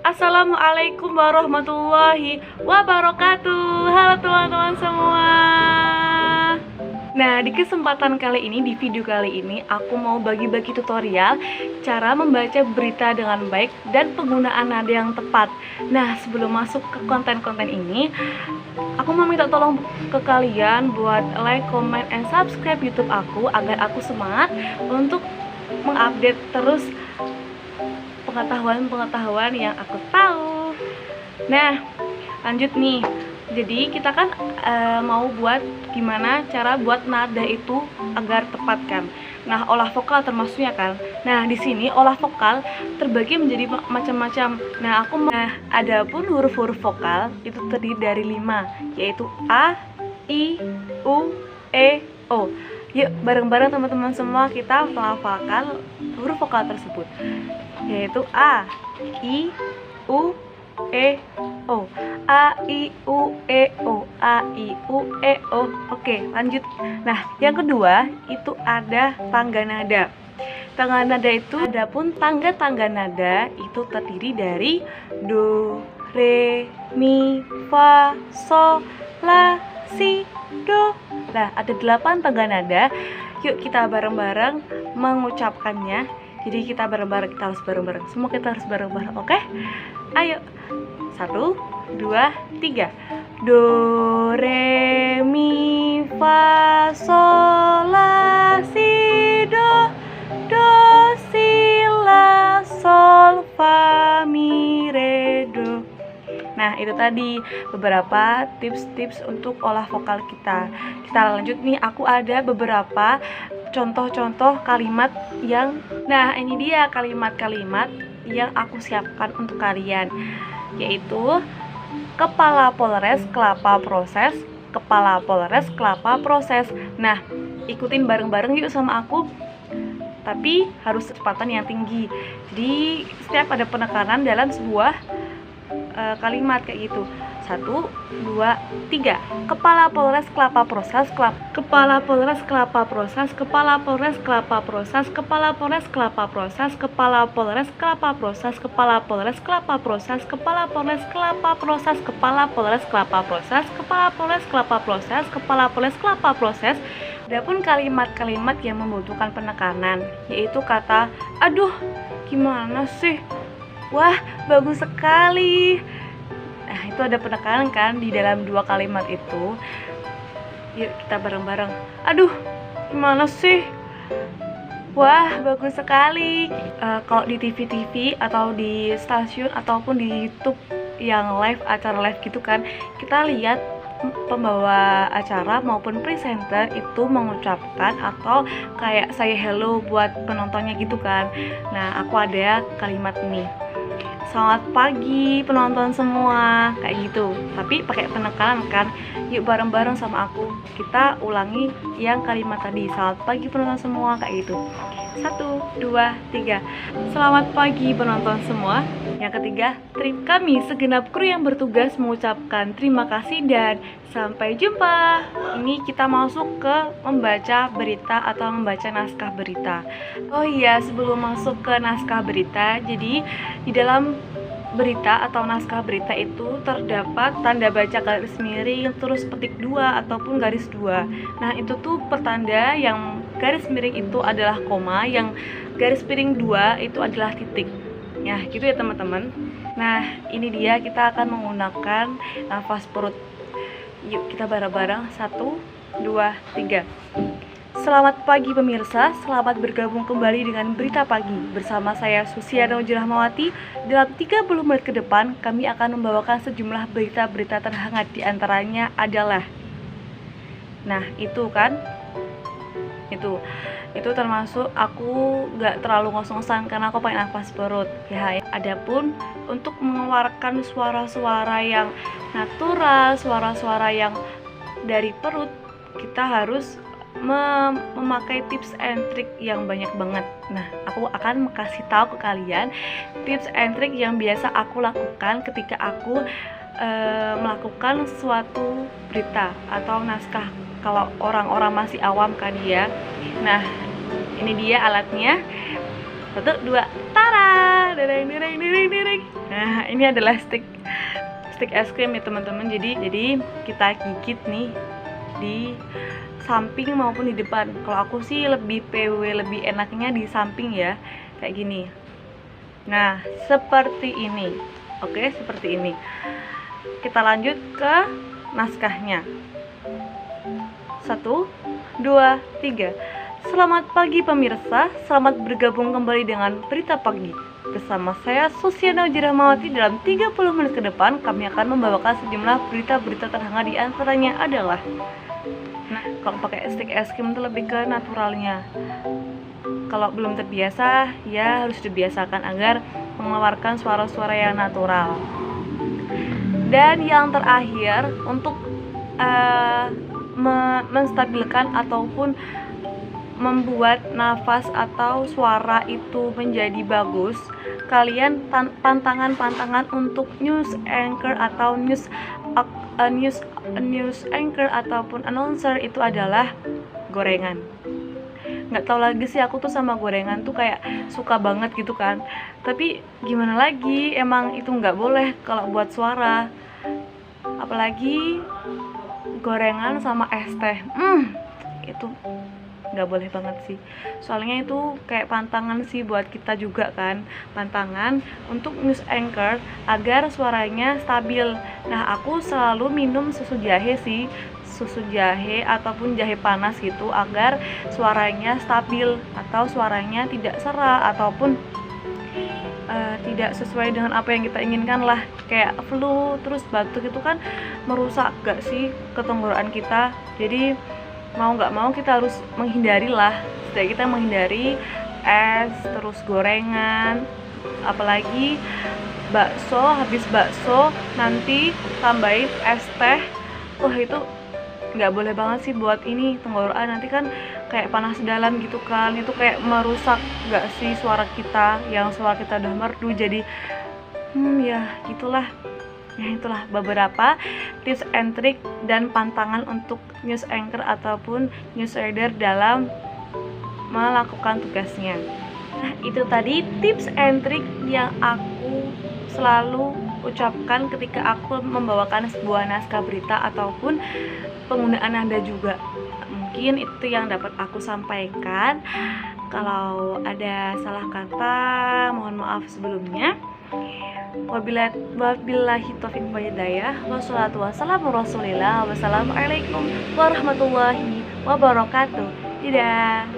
Assalamualaikum warahmatullahi wabarakatuh. Halo teman-teman semua. Nah, di kesempatan kali ini, di video kali ini, aku mau bagi-bagi tutorial cara membaca berita dengan baik dan penggunaan nada yang tepat. Nah, sebelum masuk ke konten-konten ini, aku mau minta tolong ke kalian buat like, comment, and subscribe YouTube aku agar aku semangat untuk mengupdate terus pengetahuan-pengetahuan yang aku tahu. Nah, lanjut nih. Jadi kita kan mau buat gimana cara buat nada itu agar tepat kan. Nah, olah vokal termasuknya kan. Nah, di sini olah vokal terbagi menjadi macam-macam. Adapun huruf-huruf vokal itu terdiri dari 5, yaitu A, I, U, E, O. Yuk, bareng-bareng teman-teman semua kita melafalkan huruf vokal tersebut, yaitu A, I, U, E, O. A, I, U, E, O. A, I, U, E, O. Oke, lanjut. Nah, yang kedua itu ada tangga nada. Tangga nada itu, adapun tangga-tangga nada itu terdiri dari Do, Re, Mi, Fa, Sol, La, Si, Do. Nah, ada 8 tangga nada. Yuk kita bareng-bareng mengucapkannya. Jadi kita bareng-bareng, kita harus bareng-bareng. Semua kita harus bareng-bareng, oke? Ayo. 1, 2, 3. Do, re, mi, fa, sol, la, si, do. Do, si, la, sol, fa, mi, re, do. Nah, itu tadi beberapa tips-tips untuk olah vokal kita. Kita lanjut nih, aku ada beberapa contoh-contoh kalimat yang... Nah, ini dia kalimat-kalimat yang aku siapkan untuk kalian, yaitu kepala Polres kelapa proses, kepala Polres kelapa proses. Nah, ikutin bareng-bareng yuk sama aku, tapi harus kecepatan yang tinggi. Jadi setiap ada penekanan dalam sebuah kalimat kayak gitu. 1, 2, 3. Kepala Polres kelapa proses, kepala Polres kelapa proses, kepala Polres kelapa proses, kepala Polres kelapa proses, kepala Polres kelapa proses, kepala Polres kelapa proses, kepala Polres kelapa proses, kepala Polres kelapa proses, kepala Polres kelapa proses, kepala Polres kelapa proses. Adapun kalimat-kalimat yang membutuhkan penekanan, yaitu kata aduh, gimana sih? Wah, bagus sekali. Nah, itu ada penekanan kan di dalam 2 kalimat itu. Yuk kita bareng-bareng. Aduh, gimana sih? Wah, bagus sekali. Kalau di TV-TV atau di stasiun ataupun di YouTube yang live, acara live gitu kan, kita lihat pembawa acara maupun presenter itu mengucapkan atau kayak say hello buat penontonnya gitu kan. Nah, aku ada kalimat ini. Selamat pagi penonton semua, kayak gitu. Tapi pakai penekanan kan. Yuk bareng-bareng sama aku. Kita ulangi yang kalimat tadi. Selamat pagi penonton semua, kayak gitu. 1, 2, 3. Selamat pagi penonton semua. Yang ketiga, kami segenap kru yang bertugas mengucapkan terima kasih dan sampai jumpa. Ini kita masuk ke membaca berita atau membaca naskah berita. Oh iya, sebelum masuk ke naskah berita, jadi di dalam berita atau naskah berita itu terdapat tanda baca garis miring, terus petik 2 ataupun garis 2. Nah, itu tuh pertanda yang garis miring itu adalah koma, yang garis miring 2 itu adalah titik. Ya, gitu ya teman-teman. Nah, ini dia kita akan menggunakan nafas perut. Yuk kita bareng-bareng. 1, 2, 3. Selamat pagi pemirsa, selamat bergabung kembali dengan Berita Pagi. Bersama saya Susiana Rahmawati. Dalam 30 menit ke depan, kami akan membawakan sejumlah berita-berita terhangat. Di antaranya adalah, nah itu kan, itu termasuk aku gak terlalu ngos-ngosan karena aku pakai nafas perut ya. Adapun untuk mengeluarkan suara-suara yang natural, suara-suara yang dari perut, kita harus memakai tips and trick yang banyak banget. Nah, aku akan kasih tahu ke kalian tips and trick yang biasa aku lakukan ketika aku melakukan suatu berita atau naskah. Kalau orang-orang masih awam kan ya. Nah, ini dia alatnya. 1, 2, tara, dereng. Nah, ini adalah stick es krim ya teman-teman. Jadi kita gigit nih di samping maupun di depan. Kalau aku sih lebih PW, lebih enaknya di samping ya, kayak gini. Nah, seperti ini. Oke, seperti ini. Kita lanjut ke naskahnya. 1, 2, 3. Selamat pagi pemirsa, selamat bergabung kembali dengan Berita Pagi. Bersama saya Susiana Ujirahmawati. Dalam 30 menit ke depan kami akan membawakan sejumlah berita-berita terhangat, di antaranya adalah, nah, kalau pakai stick es krim itu lebih ke naturalnya. Kalau belum terbiasa, ya harus dibiasakan agar mengeluarkan suara-suara yang natural. Dan yang terakhir, untuk menstabilkan ataupun membuat nafas atau suara itu menjadi bagus, kalian pantangan untuk news anchor atau news anchor ataupun announcer itu adalah gorengan. Nggak tahu lagi sih, aku tuh sama gorengan tuh kayak suka banget gitu kan, tapi gimana lagi, emang itu nggak boleh kalau buat suara, apalagi gorengan sama es teh. Itu nggak boleh banget sih, soalnya itu kayak pantangan sih buat kita juga kan, pantangan untuk news anchor agar suaranya stabil. Nah, aku selalu minum susu jahe sih, susu jahe ataupun jahe panas gitu, agar suaranya stabil atau suaranya tidak serak ataupun tidak sesuai dengan apa yang kita inginkan lah, kayak flu terus batuk itu kan merusak gak sih ke tenggorokan kita. Jadi mau nggak mau kita harus menghindari lah, setidaknya kita menghindari es terus gorengan, apalagi bakso. Habis bakso nanti tambahin es teh, wah itu nggak boleh banget sih buat ini tenggorokan, nanti kan kayak panas dalam gitu kan, itu kayak merusak gak sih suara kita, yang suara kita udah merdu. Jadi ya gitulah. Ya, itulah beberapa tips and trick dan pantangan untuk news anchor ataupun news reader dalam melakukan tugasnya. Nah, itu tadi tips and trick yang aku selalu ucapkan ketika aku membawakan sebuah naskah berita ataupun penggunaan nada juga. Mungkin itu yang dapat aku sampaikan. Kalau ada salah kata, mohon maaf sebelumnya. Wabillahi taufiq wal hidayah. Wassalatu wassalamu rasulillah. Wassalamualaikum warahmatullahi wabarakatuh. Dadah.